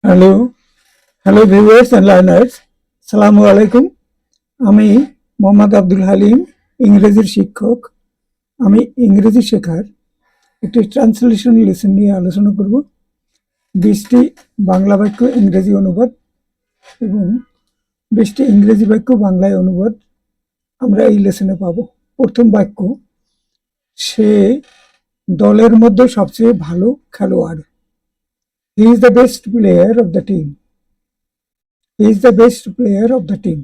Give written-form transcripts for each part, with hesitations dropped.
Hello hello viewers and learners, সালামু আলাইকুম। আমি মোহাম্মদ আব্দুল হালিম, ইংরেজির শিক্ষক। আমি ইংরেজি শেখার একটি ট্রান্সলেশন লেসন নিয়ে আলোচনা করব। 20টি বাংলা বাক্য ইংরেজি অনুবাদ এবং 20টি ইংরেজি বাক্য বাংলায় অনুবাদ আমরা এই লেসনে পাবো। প্রথম বাক্য, সে দলের মধ্যে সবচেয়ে ভালো খেলোয়াড়। He is the best player of the team. He is the best player of the team.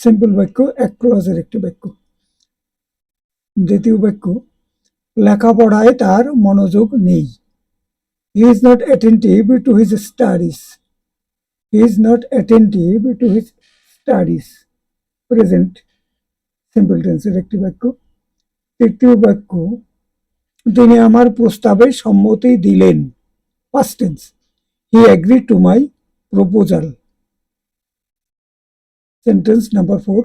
Simple বাক্য, এক ক্লজের একটি বাক্য। দ্বিতীয় বাক্য, লেখাপড়ায় তার মনোযোগ নেই। He is not attentive to his studies. He is not attentive to his studies. Present simple টেন্সের একটি বাক্য। তৃতীয় বাক্য, তিনি আমার প্রস্তাবে সম্মতি দিলেন। Past tense, he agreed to my proposal. Sentence number 4,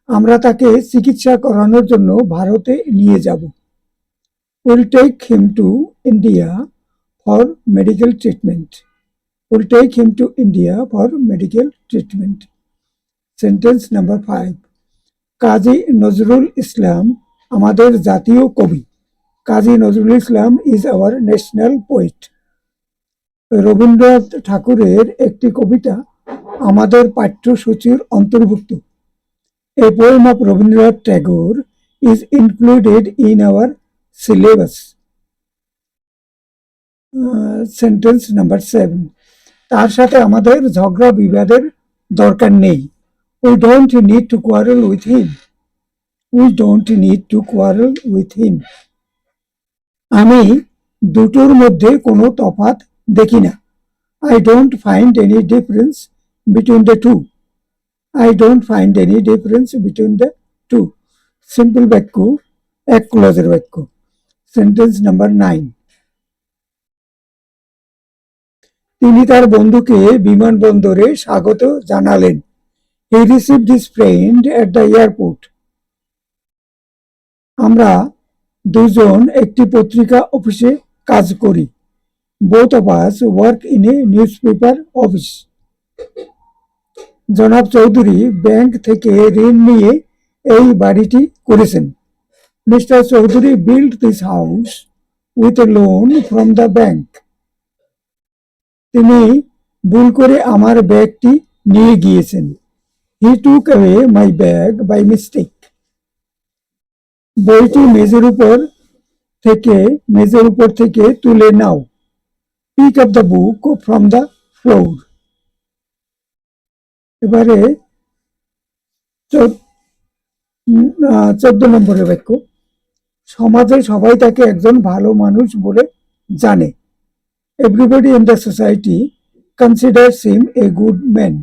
আমরা তাকে চিকিৎসা করানোর জন্য ভারতে নিয়ে যাব। Will take him to India for medical treatment. Will take him to India for medical treatment. Sentence number 5, Kazi Nazrul Islam আমাদের জাতীয় কবি। Kazi Nazrul Islam is our national poet. Rabindranath ঠাকুরের একটি কবিতা আমাদের পাঠ্যসূচির অন্তর্ভুক্ত। A poem of Rabindranath Tagore is included in our syllabus. Sentence number 7, তার সাথে আমাদের ঝগড়া বিবাদের দরকার নেই। We don't need to quarrel with him. We don't need to quarrel with him. আমি দুটোর মধ্যে কোনো তফাৎ দেখি না। I don't find any difference between the two. I don't find any difference between the two. Simple বাক্য, এক ক্লজের বাক্য। সেন্টেন্স নাম্বার 9, তিনি তার বন্ধুকে বিমানবন্দরে স্বাগত জানালেন। He received his friend at the airport. আমরা দুজন একটি পত্রিকা অফিসে কাজ করি। Both of us work in a newspaper office. জনাব চৌধুরী ব্যাংক থেকে ঋণ নিয়ে এই বাড়িটি করেছেন। Mr. Chaudhary built this house with a loan from the bank. তিনি ভুল করে আমার ব্যাগটি নিয়ে গিয়েছেন। He took away my bag by mistake. বইটি মেজের উপর থেকে তুলে নাও। Pick up the book from the floor. এবারে 14 নম্বরের বাক্য, সমাজে সবাই তাকে একজন ভালো মানুষ বলে জানে। Everybody in the society considers him a good man.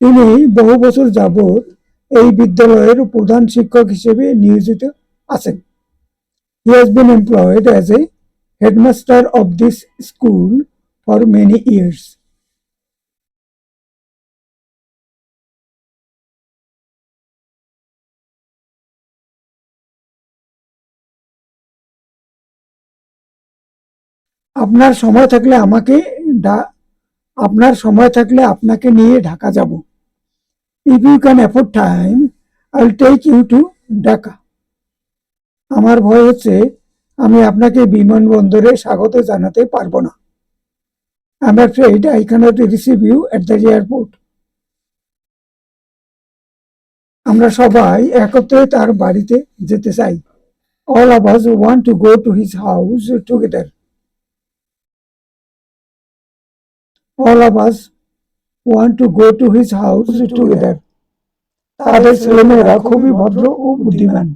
তিনি বহু বছর যাবৎ এই বিদ্যালয়ের প্রধান শিক্ষক হিসেবে নিয়োজিত আছেন। He has been employed as a headmaster of this school for many years. আপনার সময় থাকলে আপনাকে নিয়ে ঢাকা যাব। If you can afford time, I'll take you to Dhaka. আমার ভয় হচ্ছে আমি আপনাকে বিমানবন্দরে স্বাগত জানাতে পারবো না। I'm afraid I cannot receive you at the airport. আমরা সবাই একত্রে তার বাড়িতে যেতে চাই। All of us want to go to his house together. All of us want to go to his house together. তাদের ছেলেমেয়েরা খুবই ভদ্র ও বুদ্ধিমান।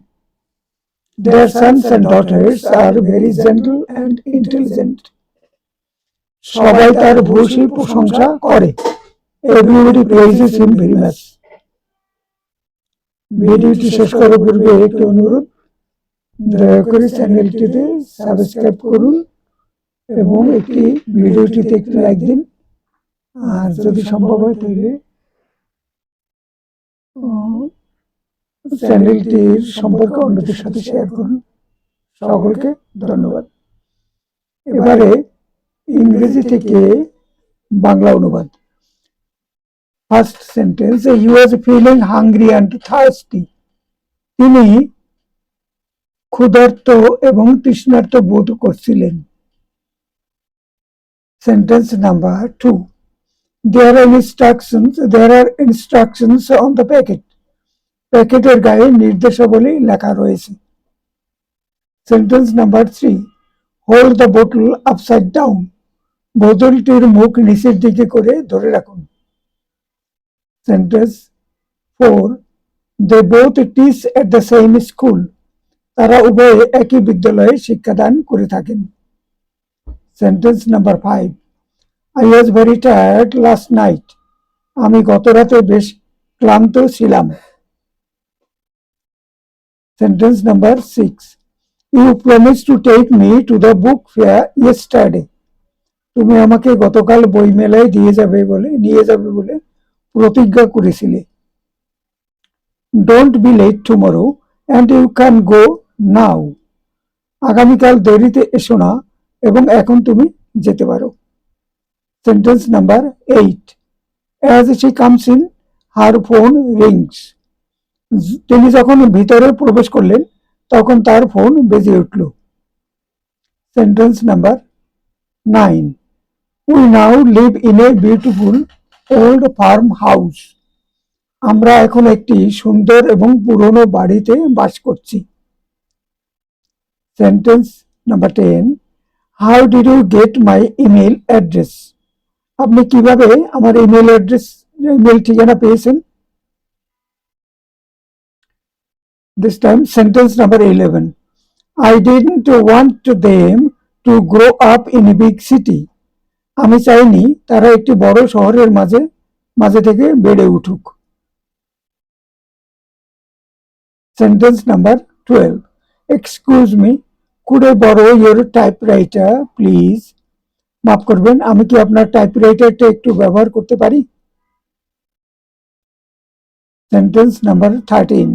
Their sons and daughters are very gentle and intelligent. সবাই তার ভূয়সী প্রশংসা করে। Everybody praises him very much. ভিডিওটি শেষ করার পূর্বে একটি অনুরোধ, দয়া করে চ্যানেলটিতে সাবস্ক্রাইব করুন এবং একটি ভিডিওটিতে একটি লাইক দিন। আর যদি সম্ভব হয় তাহলে চ্যানেলটির সম্পর্কে অন্যদের সাথে শেয়ার করুন। সকলকে ধন্যবাদ। এবারে ইংরেজি থেকে বাংলা অনুবাদ। First sentence, he was feeling hungry and thirsty. তিনি ক্ষুধার্ত এবং তৃষ্ণার্ত বোধ করছিলেন। Sentence number 2, there are instructions on the packet. প্যাকেটের গায়ে নির্দেশাবলী লেখা রয়েছে। সেন্টেন্স নাম্বার 3, হোল্ড দ্য বোতল আপসাইড ডাউন। বোতলটির মুখ নিচের দিকে করে ধরে রাখুন। Sentence 4, they both teach at the same school. তারা উভয়ে একই বিদ্যালয়ে শিক্ষাদান করে থাকেন। Sentence number 5, I was very tired last night. আমি গত রাতে বেশ ক্লান্ত ছিলাম। Sentence number 6, you promised to take me to the book fair yesterday. তুমি আমাকে গতকাল বই মেলায় নিয়ে যাবে বলে প্রতিজ্ঞা করেছিলে। Don't be late tomorrow and you can go now. আগামীকাল দেরিতে এসো না এবং এখন তুমি যেতে পারো। Sentence number 8, as she comes in her phone rings. তিনি যখন ভিতরে প্রবেশ করলেন তখন তার ফোন বেজে উঠল। Sentence number 9, we now live in a beautiful old farmhouse. আমরা এখন একটি সুন্দর এবং পুরনো বাড়িতে বাস করছি। Sentence number 10, how did you get my email address? আপনি কিভাবে আমার ইমেল ঠিকানা পেয়েছেন? This time, sentence number 11, I didn't want them to grow up in a big city. আমি চাইনি তারা একটি বড় শহরের মাঝে থেকে বেড়ে উঠুক। Sentence number 12, excuse me, could I borrow your typewriter please? মাফ করবেন, আমি কি আপনার টাইপরাইটারটা একটু ব্যবহার করতে পারি? Sentence number 13,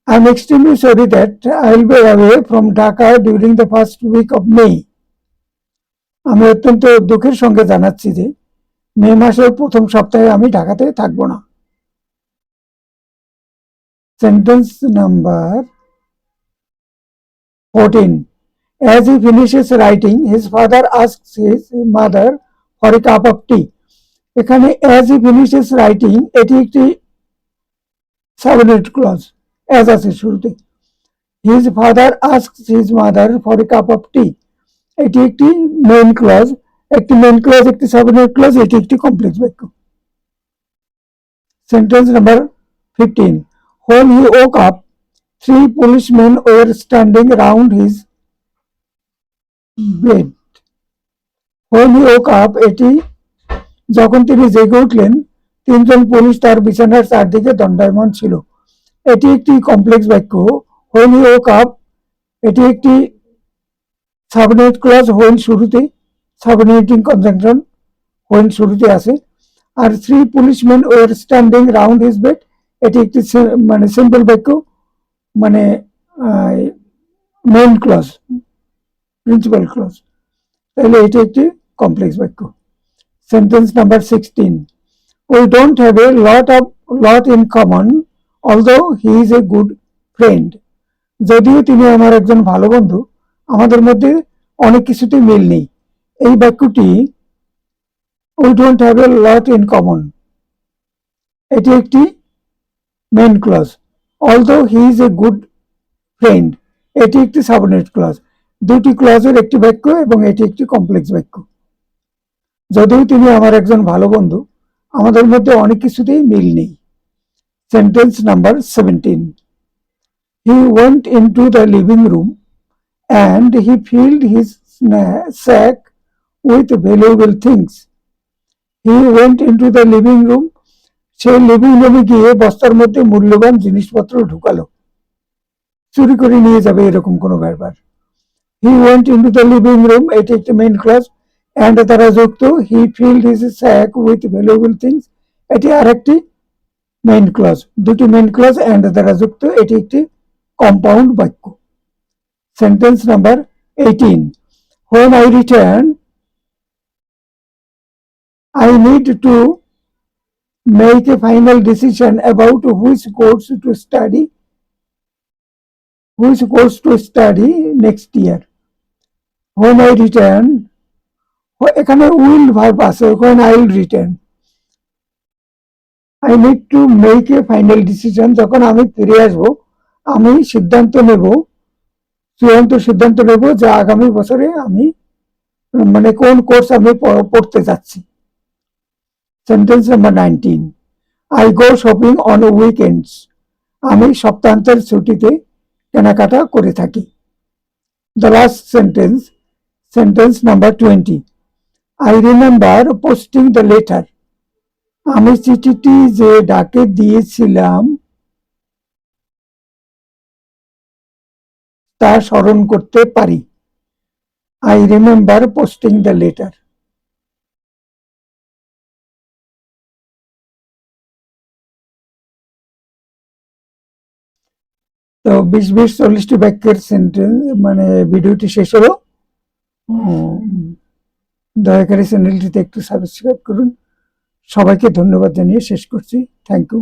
I'm extremely sorry that I'll be away from Dhaka during the first week of May. আমি অত্যন্ত দুঃখের সঙ্গে জানাচ্ছি যে মে মাসের প্রথম সপ্তাহে আমি ঢাকাতে থাকব না। Sentence number 14, as he finishes writing, his father asks his mother for a cup of tea. এখানে as he finishes writing এটি একটি সাবঅর্ডিনেট ক্লজ, as আছে শুরুতে। His father asks his mother for a cup of tea, এটি একটি main clause, একটি subordinate clause, এটি একটি কমপ্লেক্স বাক্য। Sentence number 15, when he woke up, 3 policemen were standing round his bed. When he woke up, এটি যখন তিনি জেগে উঠলেন 3 জন পুলিশ তার বিছানার চারদিকে দণ্ডায়মান ছিল। এটি একটি কমপ্লেক্স বাক্য। when he woke up এটি একটি সাবঅর্ডিনেট ক্লজ, when শুরুতে, সাবঅর্ডিনেটিং কনজাংশন when শুরুতে আছে। আর 3 policemen were standing round his bed এটি একটি সিম্পল বাক্য, মেইন ক্লজ, প্রিন্সিপাল ক্লজ, তাহলে এটি একটি কমপ্লেক্স বাক্য। Sentence number 16, we don't have a lot in common although he is a good friend. যদিও তিনি আমার একজন ভালো বন্ধু, আমাদের মধ্যে অনেক কিছুতে মিল নেই। এই বাক্যটি we don't have a lot in common, এটি একটি main clause. although he is a good friend এটি একটি সাবঅর্ডিনেট ক্লজ। দুটি ক্লজের একটি বাক্য এবং এটি একটি কমপ্লেক্স বাক্য। যদিও তিনি আমার একজন ভালো বন্ধু, আমাদের মধ্যে অনেক কিছুতেই মিল নেই। Sentence number 17, he went into the living room and he filled his sack with valuable things. He went into the living room, say living রুমে গিয়ে বস্তার মধ্যে মূল্যবান জিনিসপত্র ঢুকালো। চুরি করে নিয়ে যাবে এরকম কোনো ব্যাপার। he went into the living room এটি একটি মেইন ক্লজ, and দ্বারা যুক্ত he filled his sack with valuable things এটি আরেকটি মেইন ক্লজ। দুটি মেইন ক্লজ and দ্বারা যুক্ত, এটি একটি কম্পাউন্ড বাক্য। Sentence number 18, when I returned I need to make a final decision about which course to study next year. When I return, এখানে will verb আছে, when I will return. I need to make a final decision, যখন আমি ফিরে আসব আমি চূড়ান্ত সিদ্ধান্ত নেব যে আগামী বছরে আমি মানে কোন কোর্স আমি পড়তে যাচ্ছি। Sentence number 19, I go shopping on weekends. আমি সপ্তাহান্তের ছুটিতে কেনাকাটা করে থাকি। The last sentence number 20, I remember posting the letter. আমি চিঠিটি যে ডাকে দিয়েছিলাম তা স্মরণ করতে পারি। I remember posting the letter. তো 20-40টি বাক্যের সেন্টেন্স মানে ভিডিওটি শেষ হলো। দয়া করে চ্যানেলটিতে একটু সাবস্ক্রাইব করুন। সবাইকে ধন্যবাদ জানিয়ে শেষ করছি। Thank you.